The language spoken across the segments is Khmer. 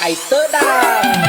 Amsterdam.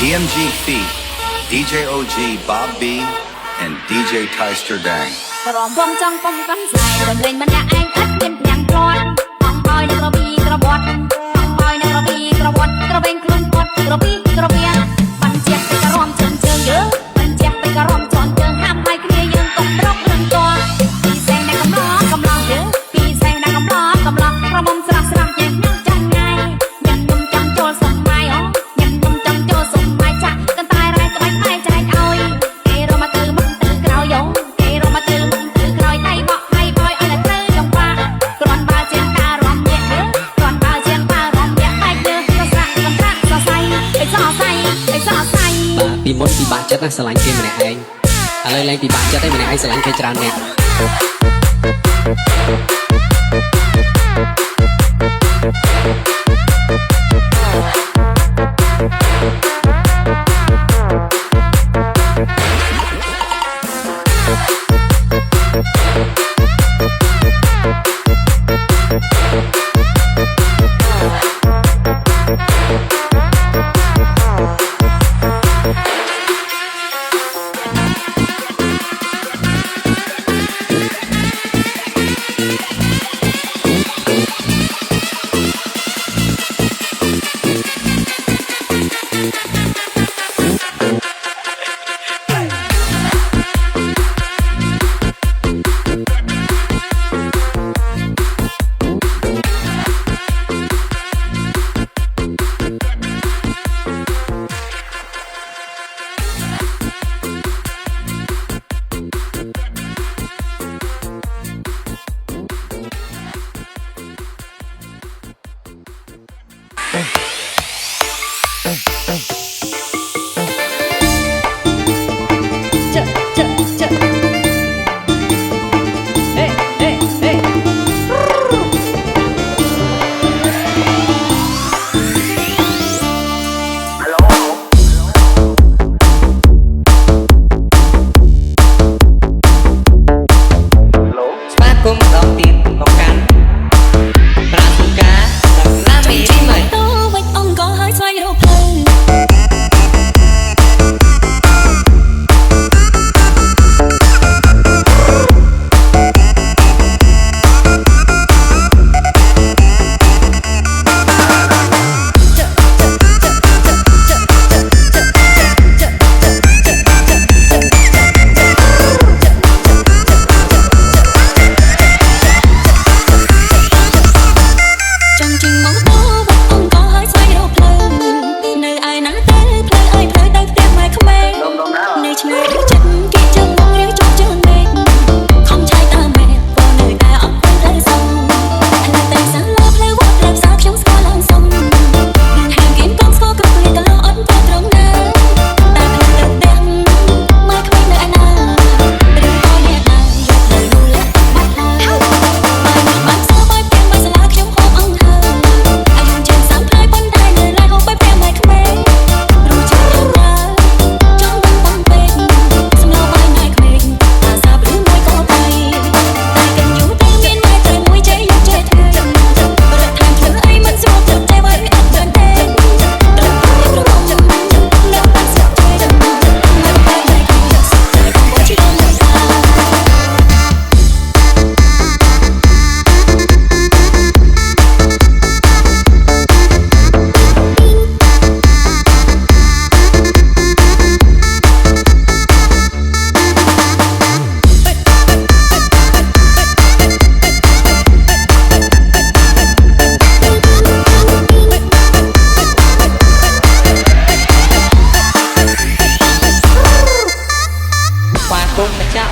DMG Feet, DJ OG, Bob B, and DJ Tyster Dang. ក្រំបងចង់ពំកាន់ស្លាយរំលែងម្នាក់ឯងឥតមានផ្ទាំងព្រាត់បងហើយនៅក្រវីក្របត់បងហើយនៅក្រវីក្របត់ក្រវែងខ្លួនគាត់ក្រវីក្រវៀនបានជះទៅក្រំជើងជើងយើងបានជះទៅក្រំជន់ជើងហាំហើយគ្នាយើងកុំប្រកនឹងតពីសេះអ្នកកំឡោះយើងពីសេះអ្នកកំឡោះក្រមុំស្រស់ស្រស់យ៉ាងញ៉ាំចាញ់ងាយញ៉ាំខ្ញុំចង់ចូលសំម៉ាយអូញ៉ាំខ្ញុំចង់ចូលសំម៉ាយចាក់កន្តែរ៉ែក្បាច់ផ្លែចែកឲ្យគេរមកទៅមុខទៅក្រោយយោគេរមកទៅមុខទៅក្រោយដៃបក់ឲ្យបយឲ្យទៅចង្វាក់គ្រាន់បើជាការរំញាក់គ្រាន់បើជាការរំញាក់បែកលើក៏ស្រាក់កំត្រាក់សរសៃអីសរសៃអីសរសៃពីមុនពីបាក់ចិត្តណាស្រឡាញ់គេម្នាក់ឯងឥឡូវឡើងពីបាក់ចិត្តឯងម្នាក់ឯងស្រឡាញ់គេច្រើនអ្នក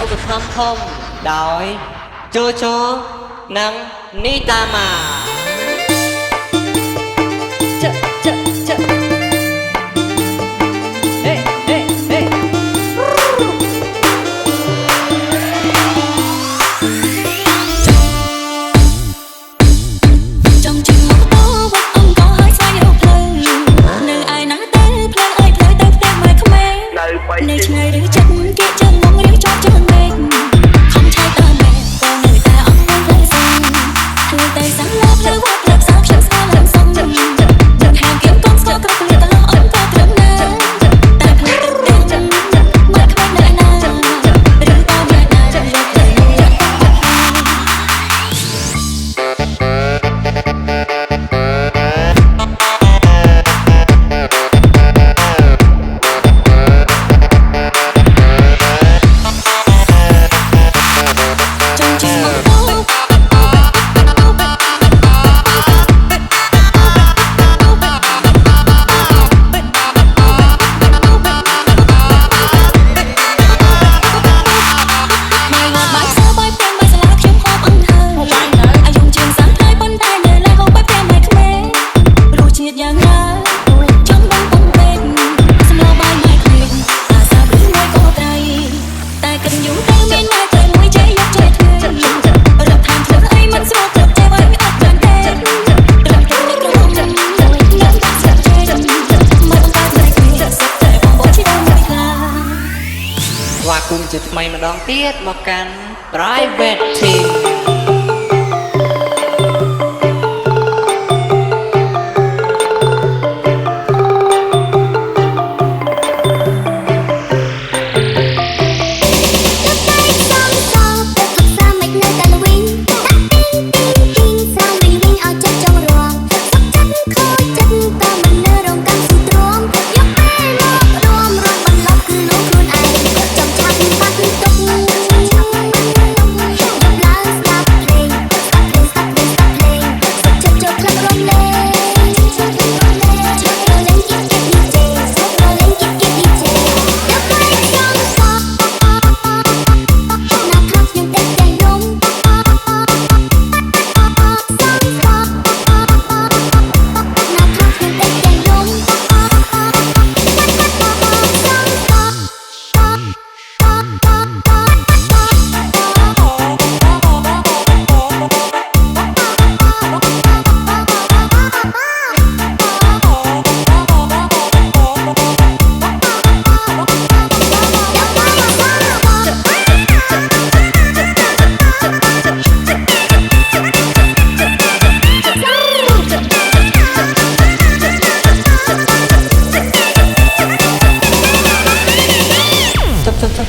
ឧបត្ថម្ភធំដោយជូជូនិងនីតាម៉ានៅឆ្ងាយឬចិត្តគេចឹងមករៀងជាប់ជើងមេឃខំឆៃតាមមេក៏នៅតែអត់មានផ្លូវសាធ្វើតែសាំឡាផ្លូវវត្តផ្លូវសាខ្ញុំស្គាល់ឡើងសំចិត្តហាងគៀមកូនស្គាល់គ្រប់គ្នាកន្លងអត់ក៏ត្រឹមណាតែផ្លូវទៅទាំងមកខ្វែងនៅឯណាឬក៏មានណាយកទៅយកទៅគុំជាថ្មីម្ដងទៀតមកកាន់ Private Team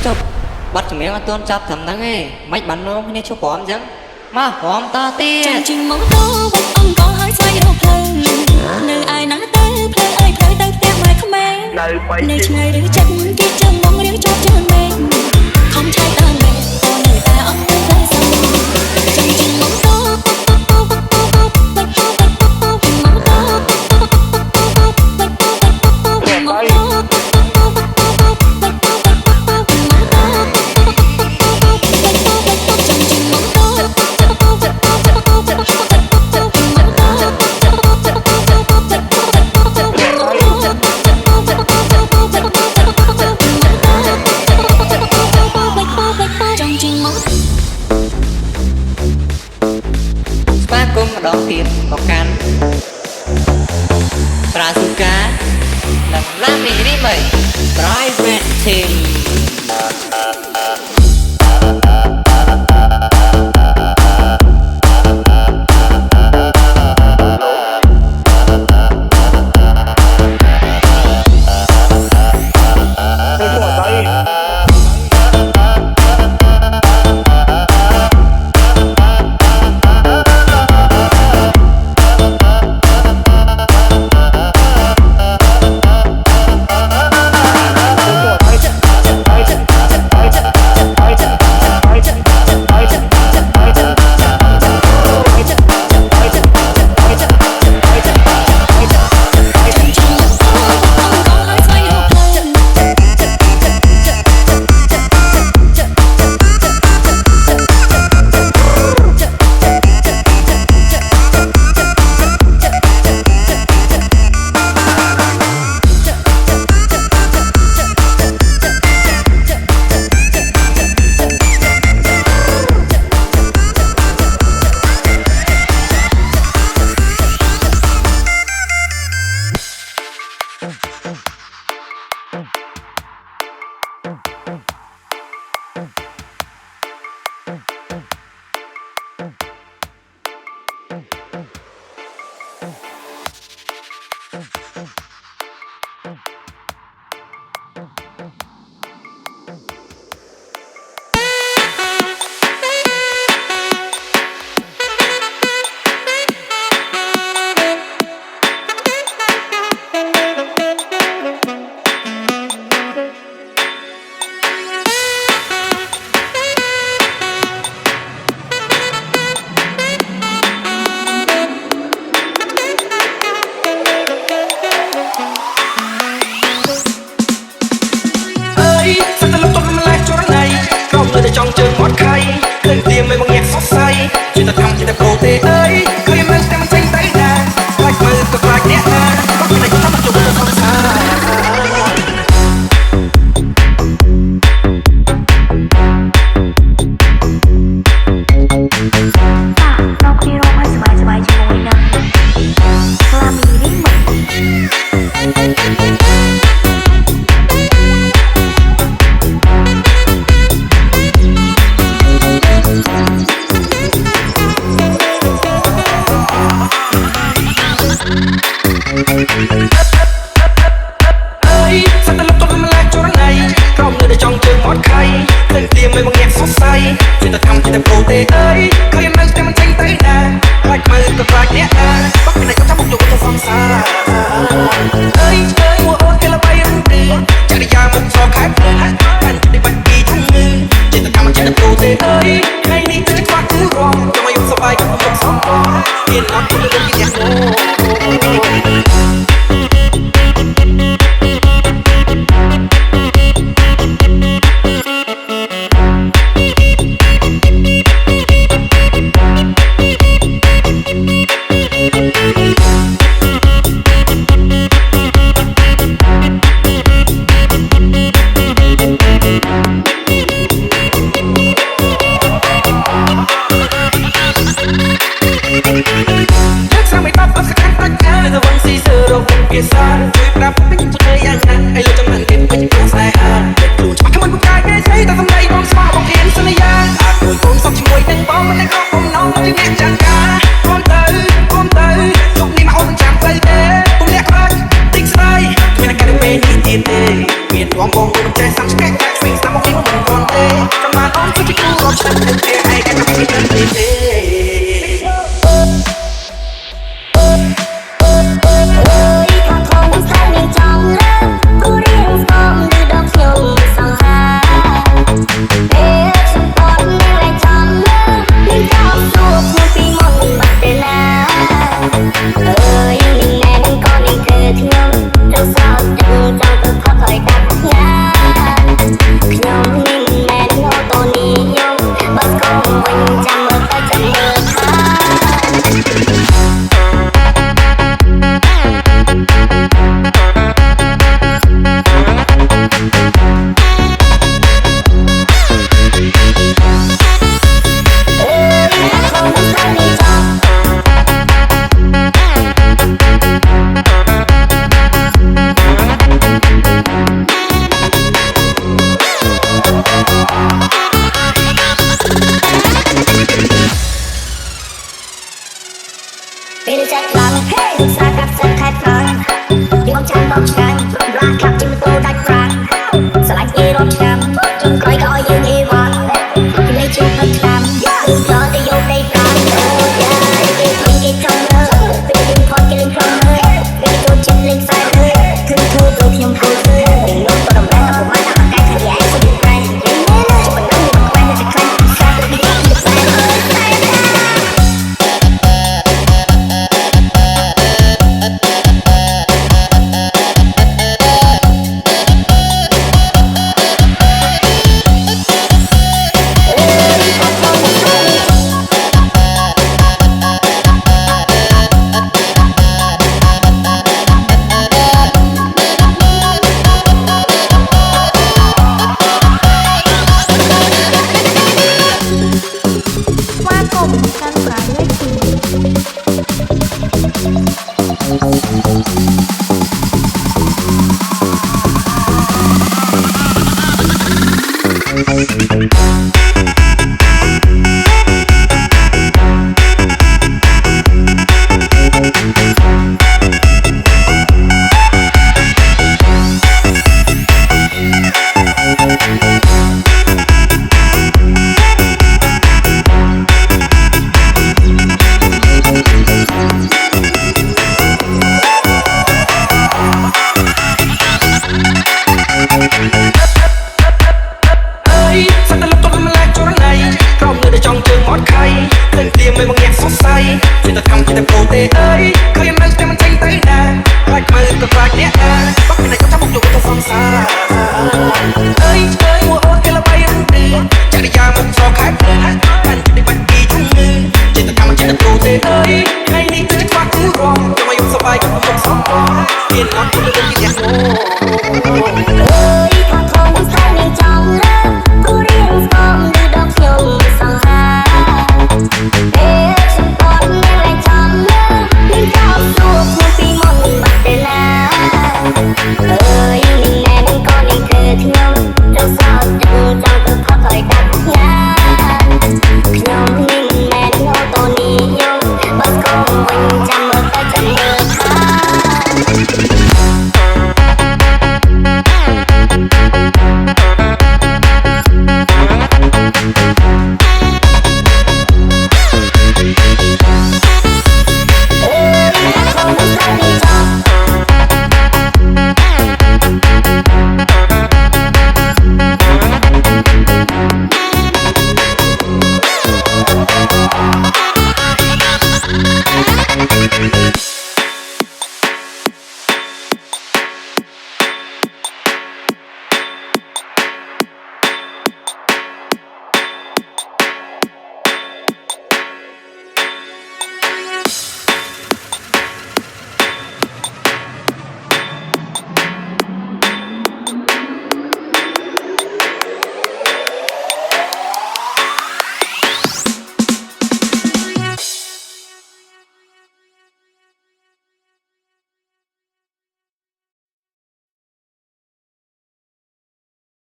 ចប់បាត់ចម្រៀងអត់ទាន់ចាប់ត្រឹមហ្នឹងឯងមិនបាននោមគ្នាជួបព្រមអញ្ចឹងមកព្រមតទៀតចាំជិះមកទៅវត្តអង្គក៏ហើយស្វែងរកផ្លូវនៅឯណាទៅផ្លូវអើយផ្លូវទៅផ្ទះម៉ែក្មេងនៅឆ្ងាយឬចិត្តគេចឹងមករៀងជាប់ជើងមេឃខំឆៃតាមមេក៏នៅតែអត់មានផ្លូវសាចាំជិះមកទៅគុំម្ដងទៀតមកកាន់ប្រាស៊ូកានិងឡាមីរីមី Private Team អើយឃើញមិនតែមិនចេញទៅណាខ្លាចមើលក៏ខ្លាចអ្នកណាក៏មិនចាំមកជួបទៅសង្សារ អូ